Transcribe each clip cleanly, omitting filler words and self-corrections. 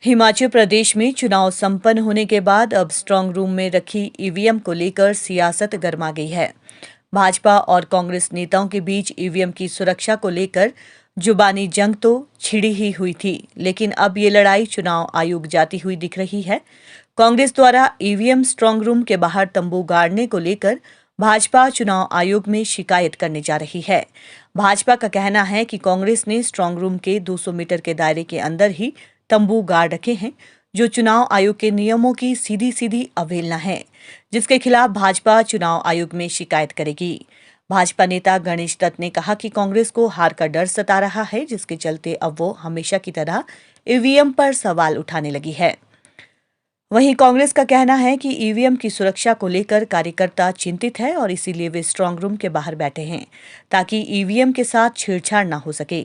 हिमाचल प्रदेश में चुनाव संपन्न होने के बाद अब स्ट्रांग रूम में रखी ईवीएम को लेकर सियासत गर्मा गई है। भाजपा और कांग्रेस नेताओं के बीच ईवीएम की सुरक्षा को लेकर जुबानी जंग तो छिड़ी ही हुई थी, लेकिन अब ये लड़ाई चुनाव आयोग जाती हुई दिख रही है। कांग्रेस द्वारा ईवीएम स्ट्रांग रूम के बाहर तंबू गाड़ने को लेकर भाजपा चुनाव आयोग में शिकायत करने जा रही है। भाजपा का कहना है कि कांग्रेस ने स्ट्रांग रूम के 200 मीटर के दायरे के अंदर ही तंबू गाड़ रखे हैं, जो चुनाव आयोग के नियमों की सीधी सीधी अवहेलना है, जिसके खिलाफ भाजपा चुनाव आयोग में शिकायत करेगी। भाजपा नेता गणेश दत्त ने कहा कि कांग्रेस को हार का डर सता रहा है, जिसके चलते अब वो हमेशा की तरह ईवीएम पर सवाल उठाने लगी है। वहीं कांग्रेस का कहना है कि ईवीएम की सुरक्षा को लेकर कार्यकर्ता चिंतित है और इसीलिए वे स्ट्रांग रूम के बाहर बैठे हैं, ताकि ईवीएम के साथ छेड़छाड़ न हो सके।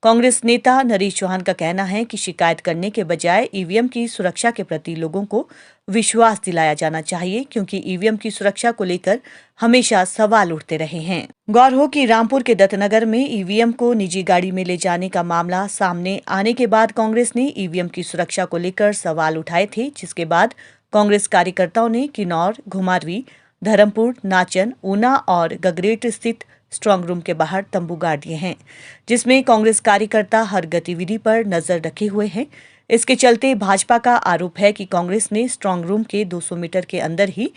कांग्रेस नेता नरेश चौहान का कहना है कि शिकायत करने के बजाय ईवीएम की सुरक्षा के प्रति लोगों को विश्वास दिलाया जाना चाहिए, क्योंकि ईवीएम की सुरक्षा को लेकर हमेशा सवाल उठते रहे हैं। गौर हो कि रामपुर के दत्तनगर में ईवीएम को निजी गाड़ी में ले जाने का मामला सामने आने के बाद कांग्रेस ने ईवीएम की सुरक्षा को लेकर सवाल उठाए थे, जिसके बाद कांग्रेस कार्यकर्ताओं ने किन्नौर, घुमारवी, धर्मपुर, नाचन, ऊना और गगरेट स्थित स्ट्रांग रूम के बाहर तंबू गाड़ दिए हैं, जिसमें कांग्रेस कार्यकर्ता हर गतिविधि पर नजर रखे हुए हैं। इसके चलते भाजपा का आरोप है कि कांग्रेस ने स्ट्रांग रूम के 200 मीटर के अंदर ही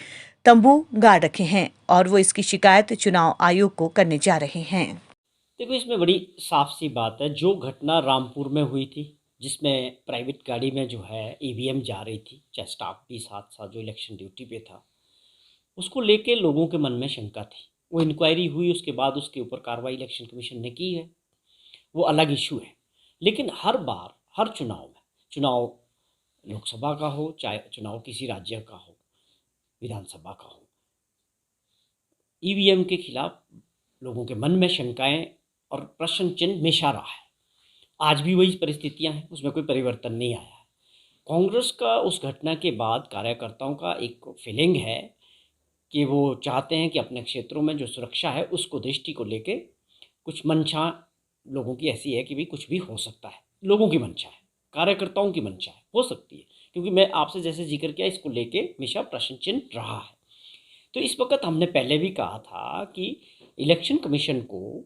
तंबू गाड़ रखे हैं और वो इसकी शिकायत चुनाव आयोग को करने जा रहे हैं। देखो, इसमें बड़ी साफ सी बात है। जो घटना रामपुर में हुई थी, जिसमें प्राइवेट गाड़ी में जो है ईवीएम जा रही थी, चाहे स्टाफ भी साथ साथ जो इलेक्शन ड्यूटी पे था, उसको लेके लोगों के मन में शंका थी। वो इंक्वायरी हुई, उसके बाद उसके ऊपर कार्रवाई इलेक्शन कमीशन ने की है, वो अलग इशू है। लेकिन हर बार हर चुनाव में, चुनाव लोकसभा का हो चाहे चुनाव किसी राज्य का हो, विधानसभा का हो, ईवीएम के खिलाफ लोगों के मन में शंकाएं और प्रश्न चिन्ह हमेशा रहा है। आज भी वही परिस्थितियां हैं, उसमें कोई परिवर्तन नहीं आया है। कांग्रेस का उस घटना के बाद कार्यकर्ताओं का एक फीलिंग है कि वो चाहते हैं कि अपने क्षेत्रों में जो सुरक्षा है उसको दृष्टि को लेके कुछ मंशा लोगों की ऐसी है कि भी कुछ भी हो सकता है। लोगों की मंशा है, कार्यकर्ताओं की मंशा है, हो सकती है, क्योंकि मैं आपसे जैसे जिक्र किया, इसको लेके हमेशा प्रश्न चिन्ह रहा है। तो इस वक्त हमने पहले भी कहा था कि इलेक्शन कमीशन को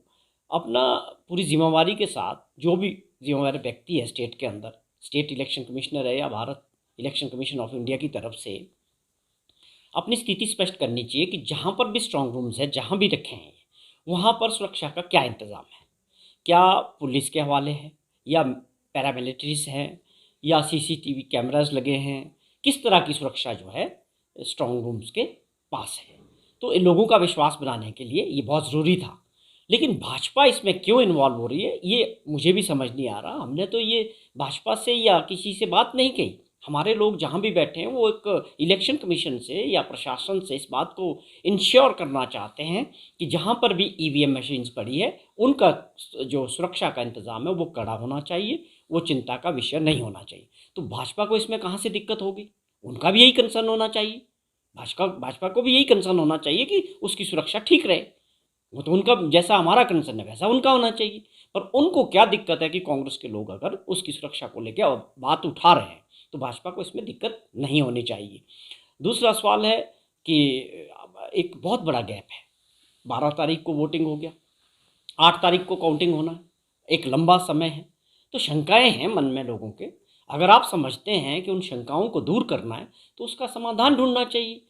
अपना पूरी जिम्मेवारी के साथ, जो भी जिम्मेवार व्यक्ति है स्टेट के अंदर, स्टेट इलेक्शन कमिश्नर है या Bharat election commission of India की तरफ से, अपनी स्थिति स्पष्ट करनी चाहिए कि जहाँ पर भी स्ट्रांग रूम्स है, जहाँ भी रखे हैं, वहाँ पर सुरक्षा का क्या इंतज़ाम है। क्या पुलिस के हवाले है या पैरामिलिट्रीज हैं या सीसीटीवी कैमराज लगे हैं, किस तरह की सुरक्षा जो है स्ट्रांग रूम्स के पास है। तो इन लोगों का विश्वास बनाने के लिए ये बहुत ज़रूरी था। लेकिन भाजपा इसमें क्यों इन्वॉल्व हो रही है, ये मुझे भी समझ नहीं आ रहा। हमने तो ये भाजपा से या किसी से बात नहीं कही। हमारे लोग जहाँ भी बैठे हैं वो एक इलेक्शन कमीशन से या प्रशासन से इस बात को इंश्योर करना चाहते हैं कि जहाँ पर भी ईवीएम मशीन्स पड़ी है, उनका जो सुरक्षा का इंतज़ाम है वो कड़ा होना चाहिए, वो चिंता का विषय नहीं होना चाहिए। तो भाजपा को इसमें कहाँ से दिक्कत होगी? उनका भी यही कंसर्न होना चाहिए। भाजपा को भी यही कंसर्न होना चाहिए कि उसकी सुरक्षा ठीक रहे। वो तो उनका, जैसा हमारा कंसर्न है वैसा उनका होना चाहिए। पर उनको क्या दिक्कत है कि कांग्रेस के लोग अगर उसकी सुरक्षा को लेकर बात उठा रहे हैं, तो भाजपा को इसमें दिक्कत नहीं होनी चाहिए। दूसरा सवाल है कि एक बहुत बड़ा गैप है। 12 तारीख को वोटिंग हो गया, 8 तारीख को काउंटिंग होना है, एक लंबा समय है। तो शंकाएं हैं मन में लोगों के। अगर आप समझते हैं कि उन शंकाओं को दूर करना है, तो उसका समाधान ढूंढना चाहिए।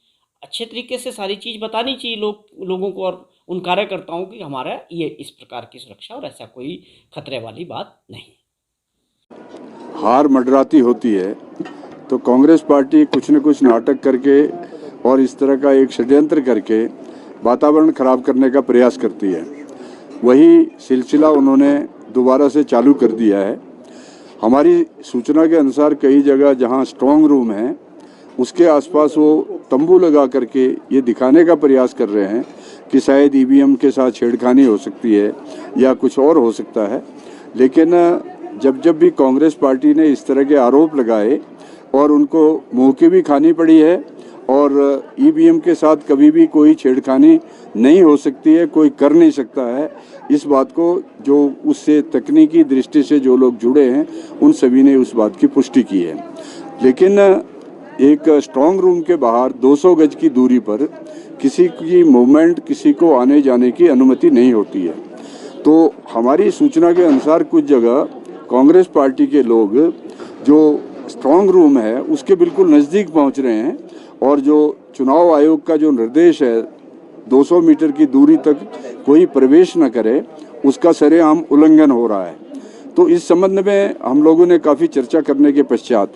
अच्छे तरीके से सारी चीज़ बतानी चाहिए लोगों को और उन कार्यकर्ताओं की, हमारा ये इस प्रकार की सुरक्षा और ऐसा कोई खतरे वाली बात नहीं। हार मंडराती होती है तो कांग्रेस पार्टी कुछ न कुछ नाटक करके और इस तरह का एक षड्यंत्र करके वातावरण खराब करने का प्रयास करती है। वही सिलसिला उन्होंने दोबारा से चालू कर दिया है। हमारी सूचना के अनुसार कई जगह जहां स्ट्रांग रूम है, उसके आसपास वो तंबू लगा करके ये दिखाने का प्रयास कर रहे हैं कि शायद ईवीएम के साथ छेड़खानी हो सकती है या कुछ और हो सकता है। लेकिन जब भी कांग्रेस पार्टी ने इस तरह के आरोप लगाए और उनको मुँह की भी खानी पड़ी है और ईवीएम के साथ कभी भी कोई छेड़खानी नहीं हो सकती है, कोई कर नहीं सकता है। इस बात को जो उससे तकनीकी दृष्टि से जो लोग जुड़े हैं उन सभी ने उस बात की पुष्टि की है। लेकिन एक स्ट्रांग रूम के बाहर 200 गज की दूरी पर किसी की मूवमेंट, किसी को आने जाने की अनुमति नहीं होती है। तो हमारी सूचना के अनुसार कुछ जगह कांग्रेस पार्टी के लोग जो स्ट्रांग रूम है उसके बिल्कुल नज़दीक पहुंच रहे हैं और जो चुनाव आयोग का जो निर्देश है 200 मीटर की दूरी तक कोई प्रवेश न करे, उसका सरेआम उल्लंघन हो रहा है। तो इस संबंध में हम लोगों ने काफ़ी चर्चा करने के पश्चात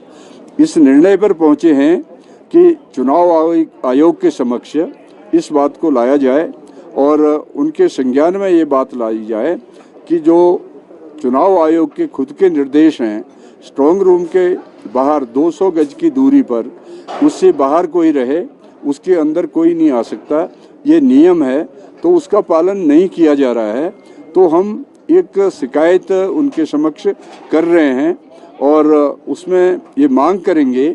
इस निर्णय पर पहुंचे हैं कि चुनाव आयोग के समक्ष इस बात को लाया जाए और उनके संज्ञान में ये बात लाई जाए कि जो चुनाव आयोग के खुद के निर्देश हैं, स्ट्रांग रूम के बाहर 200 गज की दूरी पर उससे बाहर कोई रहे, उसके अंदर कोई नहीं आ सकता, ये नियम है, तो उसका पालन नहीं किया जा रहा है। तो हम एक शिकायत उनके समक्ष कर रहे हैं और उसमें ये मांग करेंगे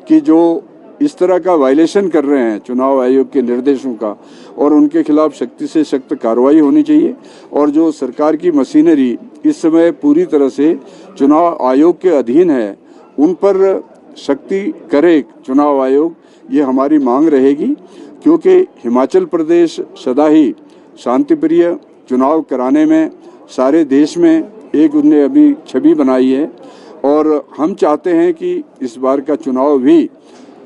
कि जो इस तरह का वायलेशन कर रहे हैं चुनाव आयोग के निर्देशों का, और उनके खिलाफ सख्ती से सख्त कार्रवाई होनी चाहिए। और जो सरकार की मशीनरी इस समय पूरी तरह से चुनाव आयोग के अधीन है, उन पर सख्ती करे चुनाव आयोग, ये हमारी मांग रहेगी। क्योंकि हिमाचल प्रदेश सदा ही शांतिप्रिय चुनाव कराने में सारे देश में एक उन्हें अभी छवि बनाई है और हम चाहते हैं कि इस बार का चुनाव भी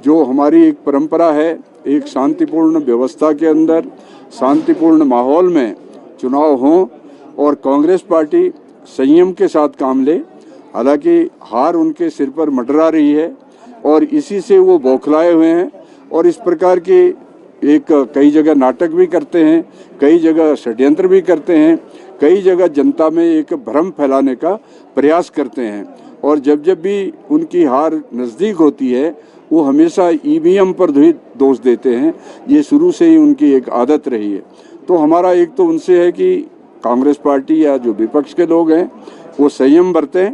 जो हमारी एक परंपरा है, एक शांतिपूर्ण व्यवस्था के अंदर शांतिपूर्ण माहौल में चुनाव हों और कांग्रेस पार्टी संयम के साथ काम ले। हालांकि हार उनके सिर पर मंडरा रही है और इसी से वो बौखलाए हुए हैं और इस प्रकार के एक कई जगह नाटक भी करते हैं, कई जगह षड्यंत्र भी करते हैं, कई जगह जनता में एक भ्रम फैलाने का प्रयास करते हैं। और जब जब भी उनकी हार नज़दीक होती है वो हमेशा ईवीएम पर दोष देते हैं। ये शुरू से ही उनकी एक आदत रही है। तो हमारा एक तो उनसे है कि कांग्रेस पार्टी या जो विपक्ष के लोग हैं वो संयम बरतें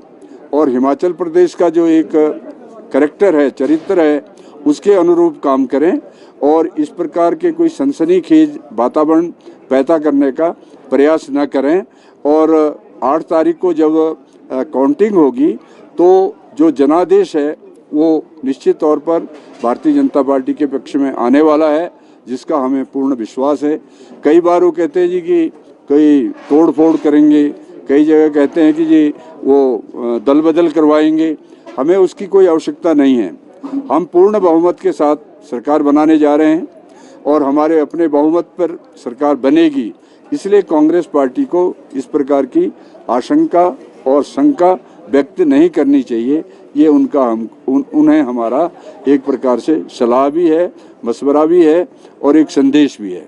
और हिमाचल प्रदेश का जो एक कैरेक्टर है, चरित्र है, उसके अनुरूप काम करें और इस प्रकार के कोई सनसनीखेज वातावरण पैदा करने का प्रयास न करें। और 8 तारीख को जब काउंटिंग होगी तो जो जनादेश है वो निश्चित तौर पर भारतीय जनता पार्टी के पक्ष में आने वाला है, जिसका हमें पूर्ण विश्वास है। कई बार वो कहते हैं जी कि कोई तोड़ फोड़ करेंगे, कई जगह कहते हैं कि जी वो दल बदल करवाएंगे। हमें उसकी कोई आवश्यकता नहीं है। हम पूर्ण बहुमत के साथ सरकार बनाने जा रहे हैं और हमारे अपने बहुमत पर सरकार बनेगी। इसलिए कांग्रेस पार्टी को इस प्रकार की आशंका और शंका व्यक्त नहीं करनी चाहिए। ये उन्हें हमारा एक प्रकार से सलाह भी है, मशवरा भी है और एक संदेश भी है।